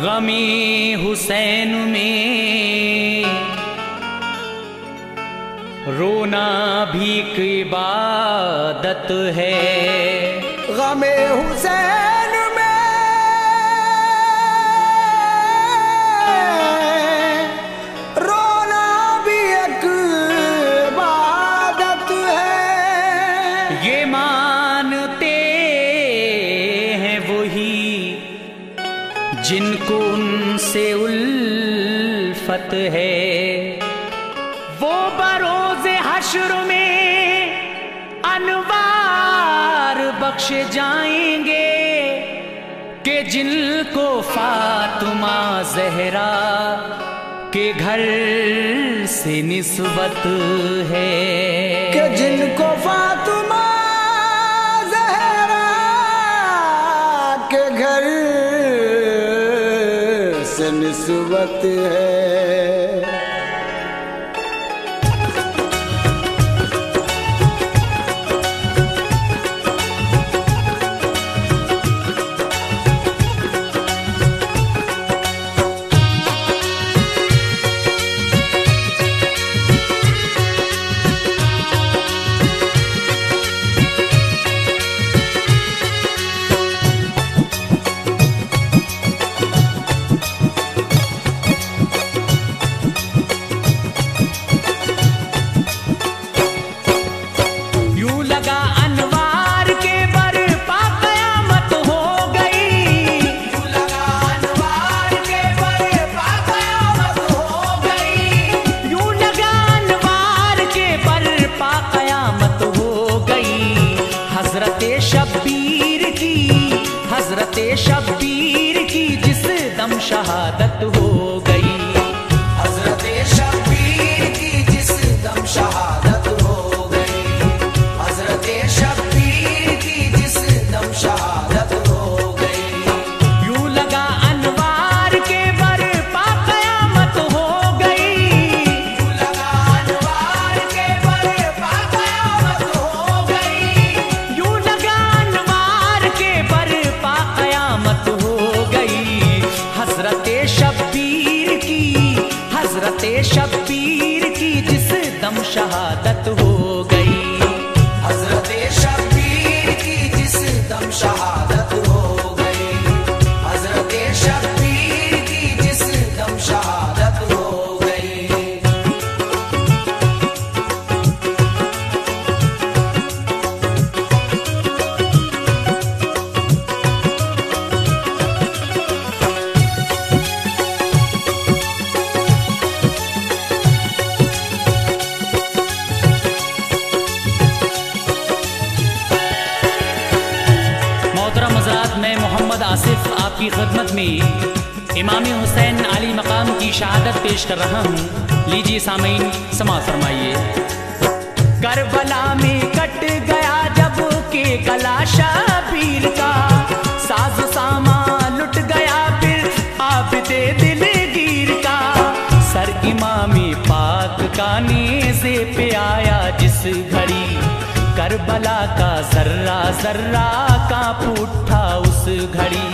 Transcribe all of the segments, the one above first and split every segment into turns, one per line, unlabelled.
गमी हुसैन में रोना भी एक इबादत है।
गमे हुसैन में रोना भी एक इबादत है।
ये मानते हैं वही जिनको उनसे उल्फत है। वो बरोज़े हश्र में अनवार बख्शे जाएंगे कि जिनको फातिमा ज़हरा के घर से निस्बत है।
कि जिनको फातिमा ज़हरा के घर से निस्बत है।
शब्बीर की जिस दम शहादत हो गई।
हज़रत शब्बीर की जिस दम शहादत हो गई। हज़रत शब्बीर की जिस दम शहादत हो गई।
यूं लगा अनवार के बरपा क़यामत हो गई।
यूं लगा अनवार के बरपा क़यामत हो गई।
यूं लगा अनवार के बरपा क़यामत हो गई। हज़रत शब्बीर की जिस दम शहादत हो गई।
हज़रत शब्बीर की जिस दम शहादत हो गई। हज़रत शब्बीर की जिस दम शहादत हो गई।
मैं मोहम्मद आसिफ आपकी खिदमत में इमाम हुसैन अली मकाम की शहादत पेश कर रहा हूँ। लीजिए सामीन समाअत फरमाइए।
करबला में कट गया जब के गला शबीर का, साज सामा लुट गया फिर आबिदे दिलगीर का। सर इमाम पाक का नेज़े पे आया जिस घड़ी, करबला का जर्रा जर्रा कांप उठा उस घड़ी।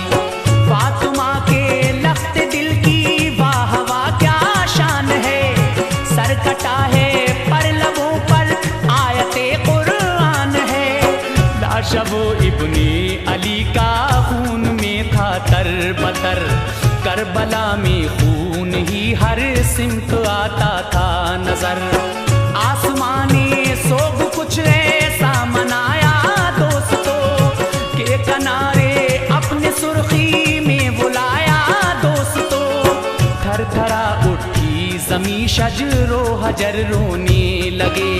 फातिमा के लख्त दिल की वाह वाह क्या शान है, सर कटा है पर लबों पर आयते कुरान है। लाशबो इब्ने अली का खून में था तरबतर, करबला में खून ही हर सिमत आता था नजर। आसमानी सोग कुछ ऐसा मनाया दोस्तों के किनारे अपने सुर्खी में बुलाया दोस्तों। थर थरा उठी जमी शजरो हजर रोने लगे,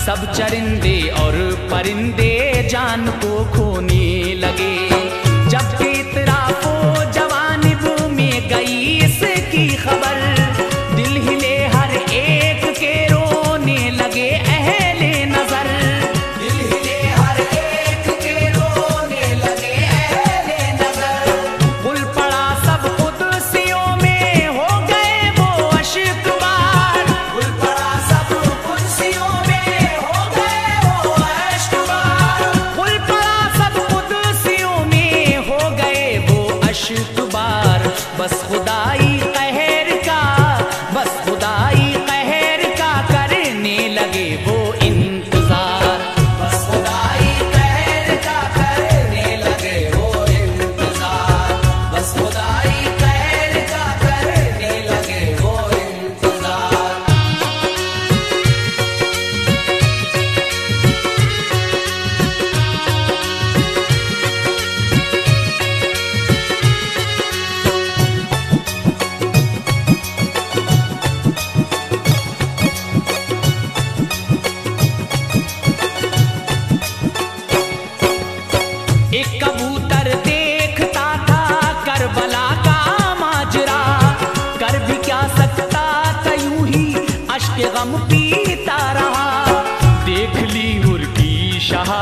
सब चरिंदे और परिंदे जान को खोने लगे। जबकि इतराफो जवानिब में गई इसकी खबर, दिल हिले हर एक के रोने लगे अहले नजर।
दिल हिले हर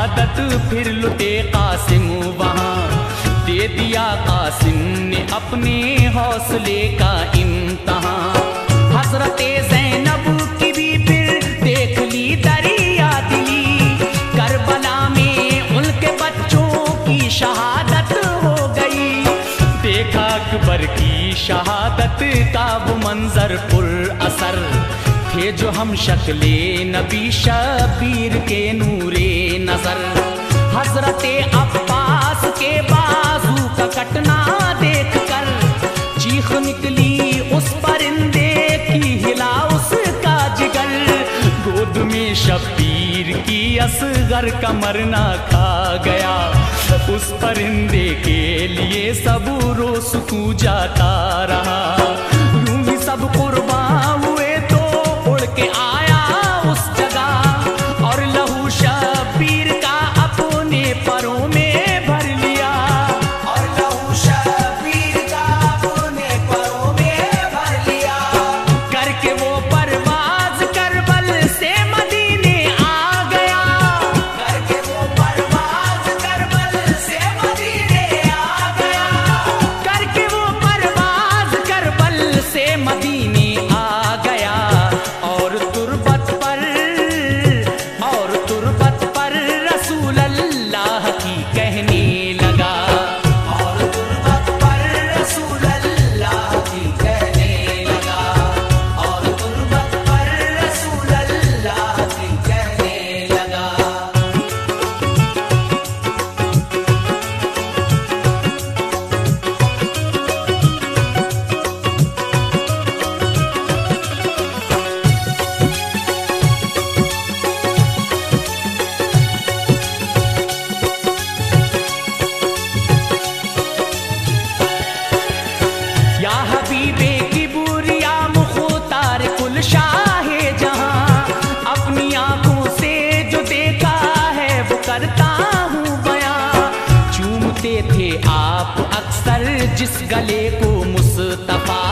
शहादत फिर लुटे कासिम वहाँ, दे दिया कासिम ने अपने हौसले का इम्तहान। हजरते ज़ैनब की भी फिर देख ली दरिया दिली, करबला में उनके बच्चों की शहादत हो गई। देखा अकबर की शहादत का वो मंजर पुर असर, थे जो हम शक्ले नबी शबीर के नूरे नजर। हजरते अब्बास के बाजू का कटना देखकर चीख निकली उस परिंदे की, हिला उसका जिगर। गोद में शबीर की असगर का मरना खा गया, उस परिंदे के लिए सब रोज तू जाता रहा। यूं ही सब कुर्बान हुए तो उड़ के आया उस जगह, और लहू शबीर का अपने परों में भर लिया,
और लहू शबीर का अपने परों में भर लिया।
करके वो परवाज करबल से मदीने आ गया,
करके वो परवाज करबल से मदीने आ गया,
करके वो परवाज करबल से मदीने आ गया। और तुरबत पर रसूल अल्लाह की कहने लगा,
और तुरबत पर रसूल अल्लाह की कहने लगा, और तुरबत पर रसूल अल्लाह की कहने लगा।
या हबीबे किबुरिया मुख्तार कुल शाहे जहां, अपनी आंखों से जो देखा है वो करता हूँ बयां। चूमते थे आप अक्सर जिस गले को मुस्तफा,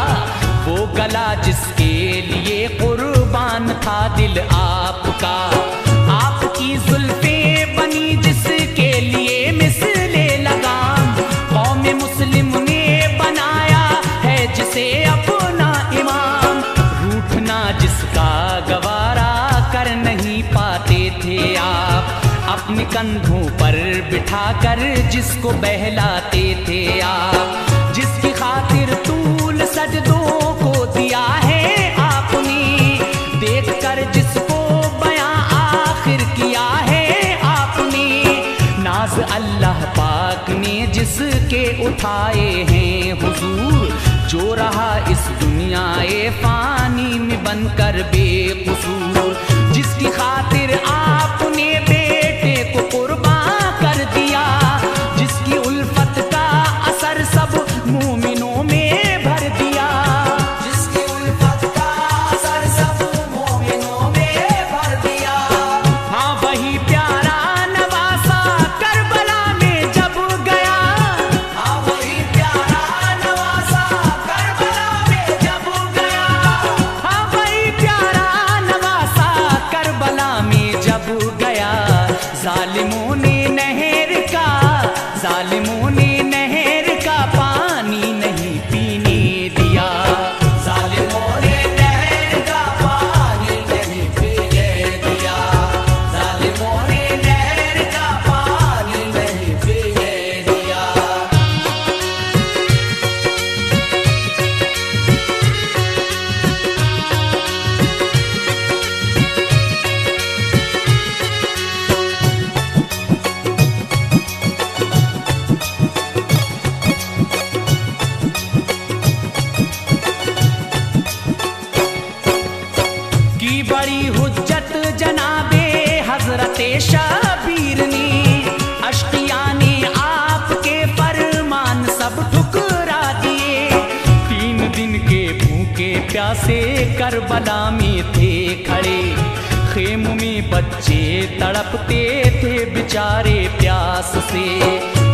वो गला जिसके लिए कुर्बान था दिल आपका। आपकी जुल्फे बनी जिसके लिए मिसले लगाम, कौम मुस्लिम ने बनाया है जिसे अपना इमाम। रूठना जिसका गवारा कर नहीं पाते थे आप, अपने कंधों पर बिठाकर जिसको बहलाते थे आप। जिसकी खातिर तूल सजदों को दिया है आपने, देख कर जिसको बयां आखिर किया है आपने। नाज अल्लाह पाक ने जिसके उठाए हैं हुजूर, जो रहा इस दुनियाए फानी में बनकर बेकसूर। जिसकी खातिर आपने बेटे को कुर्बान कर दिया, जिसकी उल्फत का असर सब मोमिनों में भर दिया,
जिसकी उल्फत का असर सब मोमिनों में भर दिया।
हाँ वही प्यारा नवासा करबला में जब गया,
हाँ वही प्यारा नवासा करबला में जब गया,
हाँ वही प्यारा नवासा करबला में जब गया। जालिमों ने नहर का पानी नहीं पीने दिया,
जालिमों ने नहर का पानी नहीं पीने दिया, जालिमों ने नहर का पानी नहीं पीने दिया।
की बड़ी हुज्जत जनाबे हजरते शबीर ने, अश्किया ने आपके फरमान सब ठुकरा दिए। 3 दिन के भूखे प्यासे करबला में थे खड़े, खेमों में बच्चे तड़पते थे बेचारे प्यास से।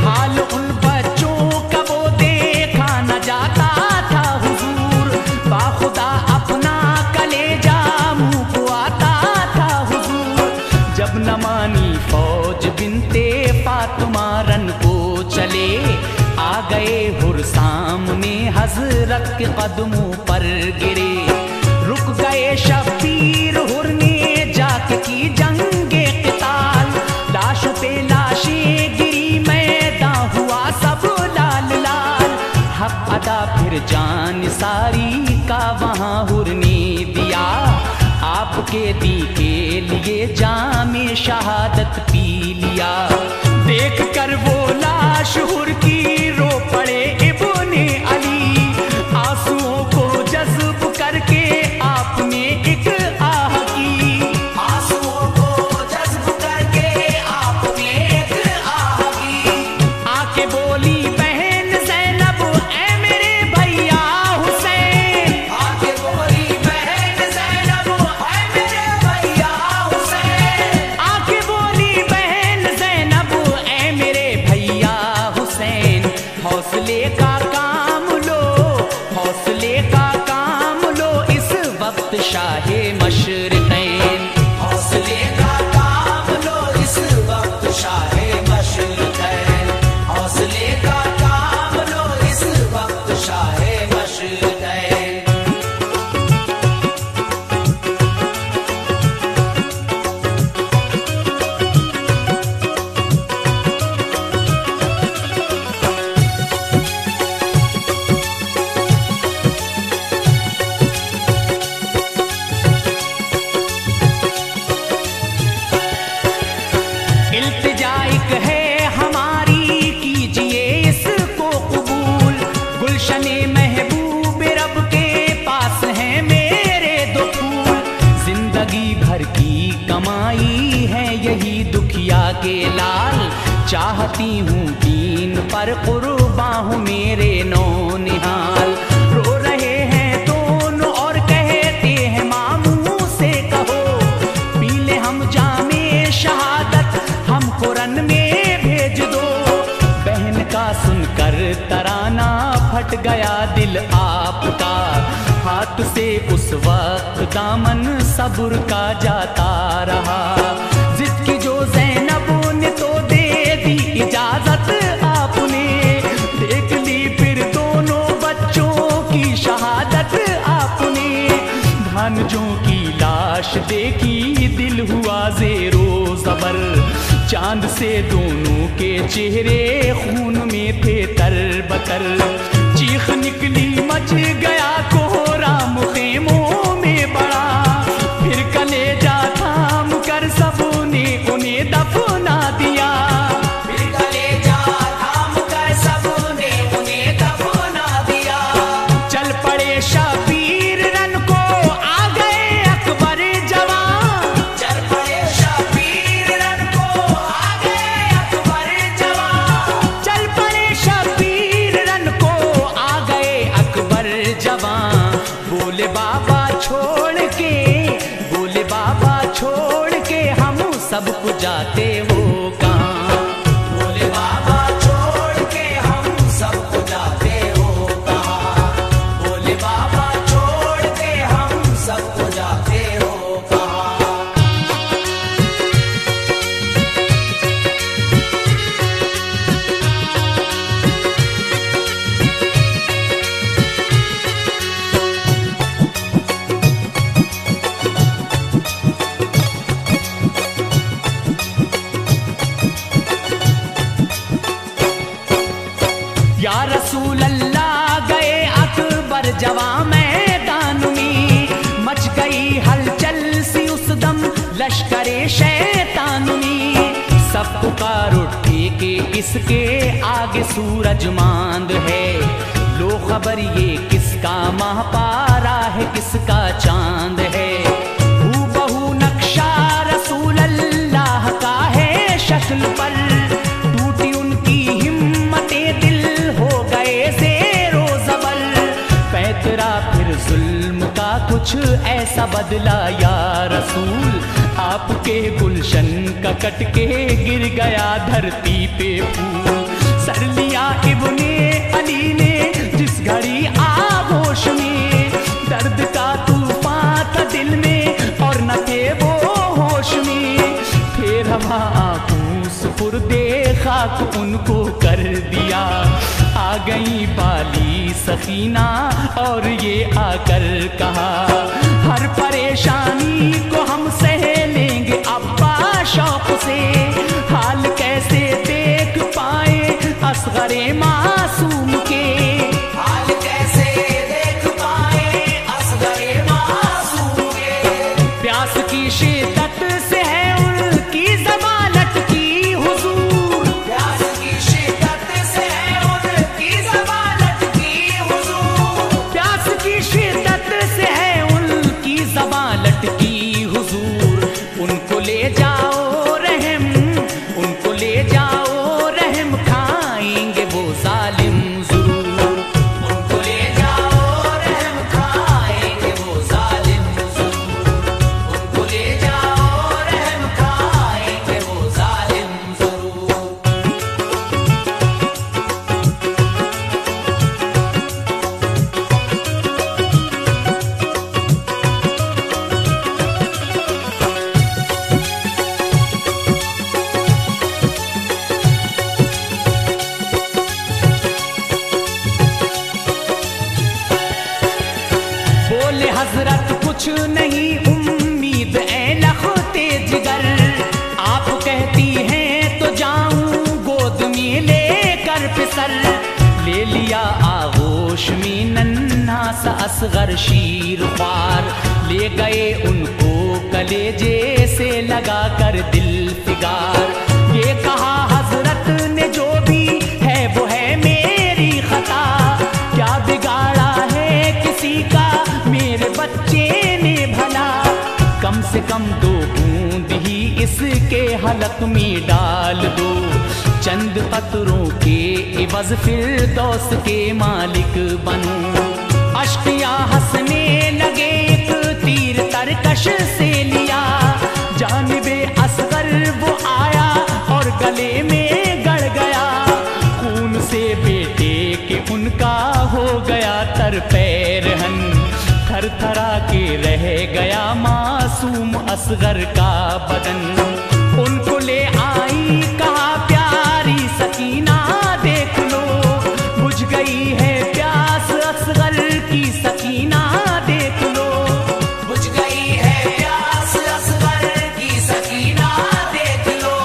हाल उन बच्चों का वो देखा न जाता था हुजूर, बाखुदा अपना कलेजा मुंह को आता था हुजूर। जब न मानी फौज बिन हजरत के कदमों पर गिरे। रुक गए शब्बीर हुर ने जाके की जंगे क़िताल। लाशों पे लाशें गिरी मैदान हुआ सब लाल लाल। हक अदा फिर जान सारी का वहाँ हुर ने दिया। आपके दी के लिए जामे शहादत पी लिया। देख कर वो लाश हुर की रो पड़े इब्ने अली। आंसुओं को जज्ब करके आपने एक आह की।
आंसुओं को जज्ब करके आपने एक आह की।
आके बोली बहन ज़ैनब ऐ मेरे भैया हुसैन।
आके बोली बहन ज़ैनब ऐ मेरे भैया हुसैन।
आके बोली बहन ज़ैनब ऐ मेरे भैया हुसैन। हौसले का काम लो, हौसले का काम लो इस वक्त शाहे मशरिक़ैन।
हौसले का काम लो इस वक्त शाहे मशरिक़ैन। हौसले का काम लो इस वक्त शाहे मशरिक़ैन।
इल्तिजाइक है हमारी कीजिए इसको कबूल। गुलशने महबूब रब के पास हैं मेरे दो फूल। जिंदगी भर की कमाई है यही दुखिया के लाल। चाहती हूँ दीन पर कुर्बां हूँ मेरे नौनिहाल। रो रहे हैं दोनों और कहते हैं मामू से कहो पी ले हम जामे शहादत हमको रन में भेज दो। बहन का सुनकर तराना फट गया दिल आपका। हाथ से उस वक्त दामन सब्र का जाता रहा। जिद की जो ज़ैनब ने तो दे दी इजाजत आपने। देख ली फिर दोनों बच्चों की शहादत आपने। भांजों की लाश देखी दिल हुआ ज़ेरो ज़बर। चांद से दोनों के चेहरे खून में थे तरबतर। चीख निकली मच गया कोहराम खेमों में बड़ा। फिर कलेजा थाम कर सबने उन्हें दफना दिया।
फिर कलेजा थाम कर सबने उन्हें दफना दिया।
चल पड़े शबीर रन को आ गए अकबर जवान।
चल पड़े शबीर रन को आ गए अकबर जवान।
चल पड़े शबीर रन को आ गए अकबर जवान। बोले बाबा छोड़ के, बोले बाबा छोड़ के हम सबको जाते हो कहाँ।
बोले बाबा छोड़ के हम सबको जाते हो कहाँ। बोले बाबा छोड़ के हम सबको जाते हो कहाँ।
या रसूल अल्लाह गए अकबर जवां मैदान में। मच गई हलचल सी उस दम लश्करे शैतान में। सब पुकार उठे के इसके आगे सूरज मांद है। लो खबर ये किसका माह पारा है किसका चांद है। हूबहू नक्शा रसूल अल्लाह का है शक्ल पर। टूटी उनकी हिम्मतें दिल हो गए ज़ेरो ज़बर। पैतरा फिर जुल्म का कुछ ऐसा बदला या रसूल। आपके गुलशन का कट के गिर गया धरती पे फूल। सर लिया इब्ने अली ने जिस घड़ी आगोश में। दर्द का तूफान था दिल में और न थे वो होश में। फिर हवा आंखों सुपुर्दे खाक उनको कर दिया। आ गई बाली सकीना और ये आकर कहा, हर परेशानी को हम सह लेंगे अब्बा शौक से। हाल कैसे देख पाए असगरे मासूम के,
हाल कैसे देख पाए असगरे मासूम के।
प्यास की शिद्दत से है उनकी ज़बान लटकी हुजूर,
प्यास की शिद्दत से है उनकी ज़बान लटकी हुजूर।
प्यास की शिद्दत से है उनकी ज़बान लटकी हुजूर। उनको ले जाओ रहम, उनको ले जाओ रहम, खाएंगे वो जालिम ज़रूर।
उनको ले जाओ रहम खाएंगे वो जालिम ज़रूर। उनको ले जाओ रहम खाएंगे वो जालिम ज़रूर।
बोले हजरत कुछ नहीं उम्मीद ए लखते जिगर, आप कहती हैं तो जाऊं गोद में लेकर फिसर। ले लिया आगोश में नन्हा सा असगर शीर ख्वार, ले गए उनको कलेजे से लगा कर दिल फिगार। ये कहा हजरत ने जो भी है वो है मेरी खता, क्या बिगाड़ा है किसी का मेरे बच्चे ने भला। कम से कम 2 बूंद ही इसके हलक में डाल दो, चंद कतरों के इवज फिरदौस के मालिक बनो। अश्किया हंसने लगे, एक तीर तरकश से लिया, जानिबे असगर वो आया और गले में गड़ गया। खून से बेटे के उनका हो गया तर पैरहन, थर थरा के रह गया मासूम असगर का बदन। उनको ले आई कहा प्यारी सकीना देख लो, बुझ गई है प्यास असगर की सकीना देख लो।
बुझ गई है प्यास असगर की सकीना देख लो।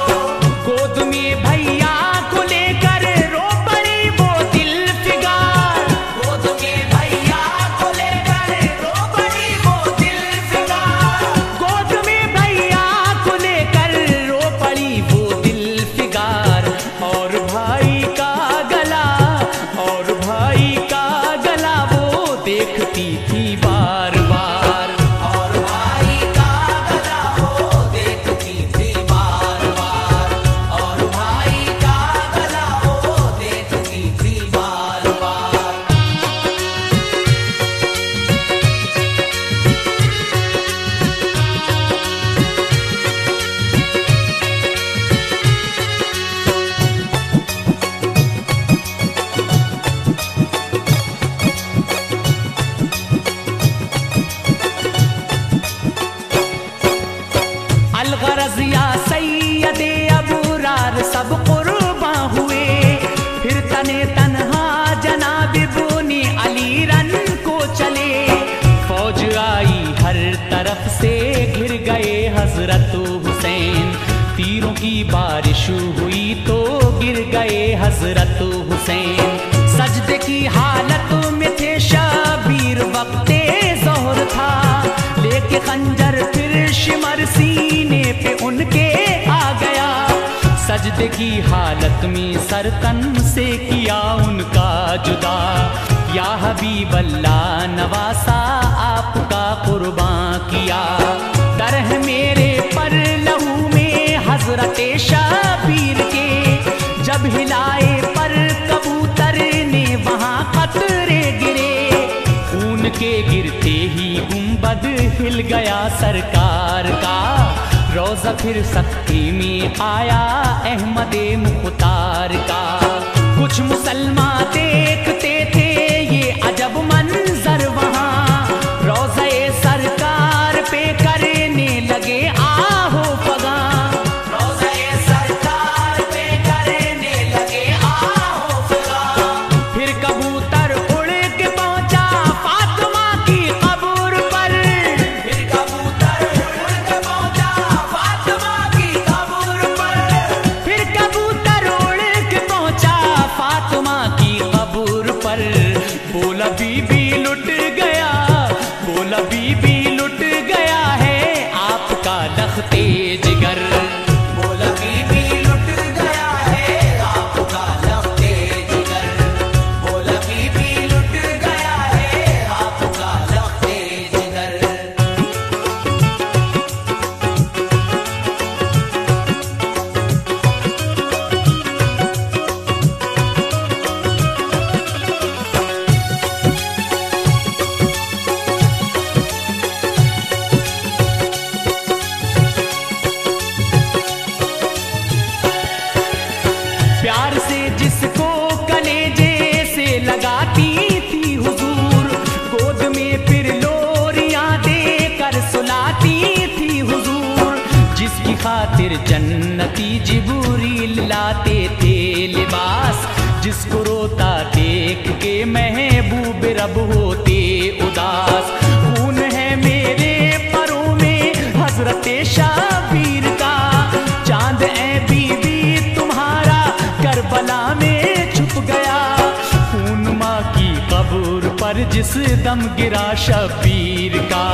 गोद में भैया को लेकर रो पड़ी वो दिल फिगार,
गोद में भैया को लेकर रो पड़ी वो दिल फिगार।
गोद में भैया को लेकर रो पड़ी वो दिल फिगार। और भाई का गला, और भाई का गला वो देखती थी बार बार।
और भाई का गला वो देखती थी बार बार। और भाई का गला वो देखती थी बार बार।
अलगरज या सैयदे अबरार सब कुर्बा हुए, फिर तने तन्हा जनाब इब्ने अली रन को चले। फौज आई हर तरफ से, घिर गए हजरत हुसैन। तीरों की बारिश हुई तो गिर गए हजरत हुसैन। सजदे की हालत में थे शबीर, वक्ते ज़ोहर था, लेके खंजर फिर शिमर सीने पे उनके आ गया। सजदे की हालत में सर तन से किया उनका जुदा, या हबीब अल्लाह नवासा आपका कुर्बान किया। तरह मेरे पर लहू में हजरत शबीर के, जब हिलाए पर कबूतर ने वहाँ कतरे गिरे। खून के गिरते ही गुंबद हिल गया सरकार का, रोज़ा फिर सख्ती में आया अहमदे मुख्तार का। कुछ मुसलमान देखते थे ये अजब मंजर वहाँ, रोज़े सरकार पे करने लगे आहो फगा।
रोज़े सरकार पे करने
फिर जन्नती जिब्रील लाते थे लिबास, जिसको रोता देख के महबूब रब होते उदास। खून है मेरे परों में हजरत शाबीर का, चांद ए बीबी तुम्हारा करबला में छुप गया। खून माँ की कब्र पर जिस दम गिरा शबीर का,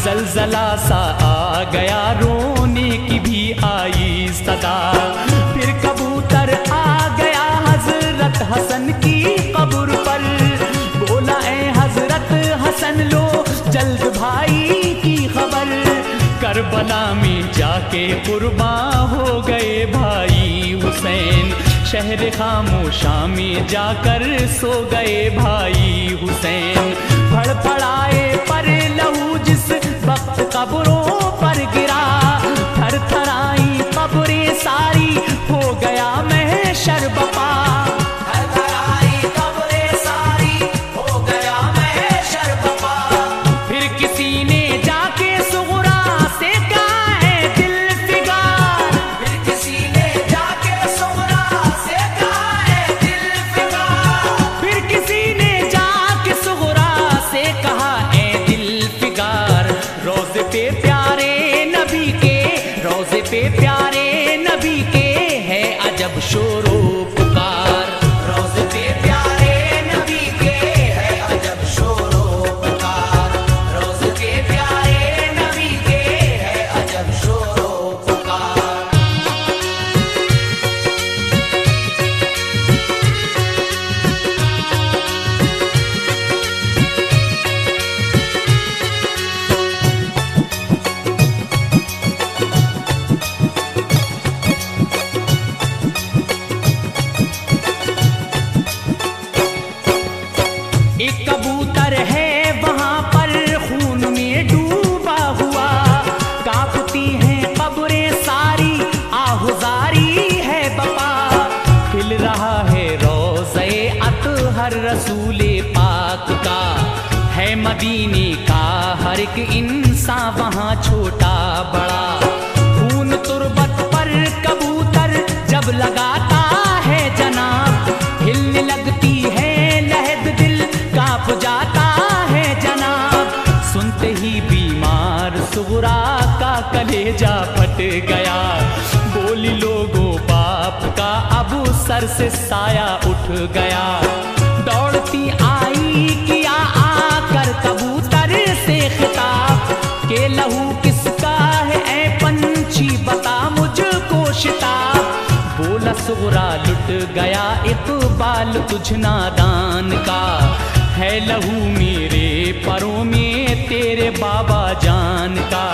जलजला सा आ गया रोने की भी आई सदा। फिर कबूतर आ गया हजरत हसन की कब्र पर, बोला ए हजरत हसन लो जल्द भाई की खबर। करबला में जाके कुर्बान हो गए भाई हुसैन, शहर खामोशा में जाकर सो गए भाई हुसैन। फड़फड़ाए पर लहू जिस वक्त कब्रों पर गिरा, थर थराई कब्रें सारी हो गया महशर बपा। फिर किसी ने जाके सुगरा से कहा है दिल फिगार,
फिर किसी ने जाके सुगरा से कहा है दिल फिगार,
फिर किसी ने जाके सुगरा से कहा है दिल फिगार। रोज़े पे प्यारे नबी के, रोज़े पे प्यारे नबी के है अजब शोरो पुकार।
रोज़े पे प्यारे नबी के है अजब शोरो पुकार, रोज़े पे प्यारे नबी के है अजब शोरो पुकार।
एक कबूतर है वहां पर खून में डूबा हुआ, कांपती हैं कब्रें सारी आहुजारी है बपा। खिल रहा है रोज़े अतहर रसूले पाक का, है मदीने का हर एक इंसान वहां छोटा बड़ा। खून तुरबत पर कबूतर जब लगाता है जनाब, हिलने लगती है लहद दिल कांप जाता है जनाब। सुनते ही बीमार सुगरा का कलेजा फट गया, बोली लोगों बाप का अब सर से साया उठ गया। दौड़ती आई किया आकर कबूतर से खिताब, के लहू किसका है ऐ पंछी बता मुझको शिताब। बोला सुगरा लुट गया इकबाल तुझ नादान का, है लहू मेरे परों में तेरे बाबा जान का।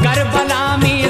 करबला में